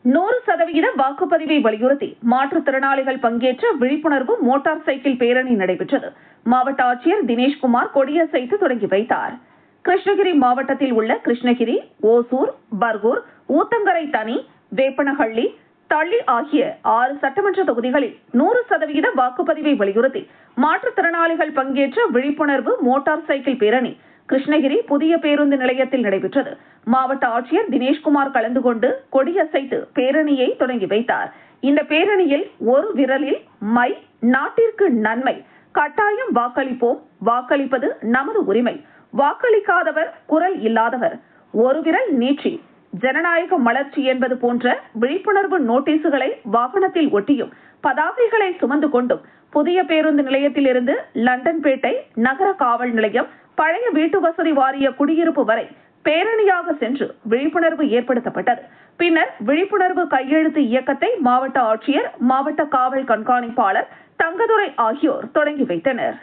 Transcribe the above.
100% வாக்குப்பதிவை வலியுறுத்தி மாற்றுத்திறனாளிகள் பங்கேற்ற விழிப்புணர்வு மோட்டார் சைக்கிள் பேரணி நடைபெற்றது. மாவட்ட ஆட்சியர் தினேஷ்குமார் கொடியசைத்து தொடங்கி வைத்தார். கிருஷ்ணகிரி மாவட்டத்தில் உள்ள கிருஷ்ணகிரி, ஓசூர், பர்கூர், ஊத்தங்கரை தனி, வேப்பனஹள்ளி, தள்ளி ஆகிய 6 சட்டமன்ற தொகுதிகளில் 100% வாக்குப்பதிவை வலியுறுத்தி மாற்றுத்திறனாளிகள் பங்கேற்ற விழிப்புணர்வு மோட்டார் சைக்கிள் பேரணி கிருஷ்ணகிரி புதிய பேருந்து நிலையத்தில் நடைபெற்றது. மாவட்ட ஆட்சியர் தினேஷ்குமார் கலந்து கொண்டு கொடியசைத்து பேரணியை தொடங்கி வைத்தார். இந்த பேரணியில் ஒரு விரலில் மை, நாட்டிற்கு நன்மை, கட்டாயம் வாக்களிப்போம், வாக்களிப்பது நமது உரிமை, வாக்களிக்காதவர் குரல் இல்லாதவர், ஒரு விரல் நீட்சி, ஜனநாயக மலர்ச்சி என்பது போன்ற விழிப்புணர்வு நோட்டீசுகளை வாகனத்தில் ஒட்டியும் பதாகைகளை சுமந்து கொண்டும் புதிய பேருந்து நிலையத்திலிருந்து லண்டன்பேட்டை நகர காவல் நிலையம், பழைய வீட்டு வசதி வாரிய குடியிருப்பு வரை பேரணியாக சென்று விழிப்புணர்வு ஏற்படுத்தப்பட்டது. பின்னர் விழிப்புணர்வு கையெழுத்து இயக்கத்தை மாவட்ட ஆட்சியர், மாவட்ட காவல் கண்காணிப்பாளர் தங்கதுரை ஆகியோர் தொடங்கி வைத்தனர்.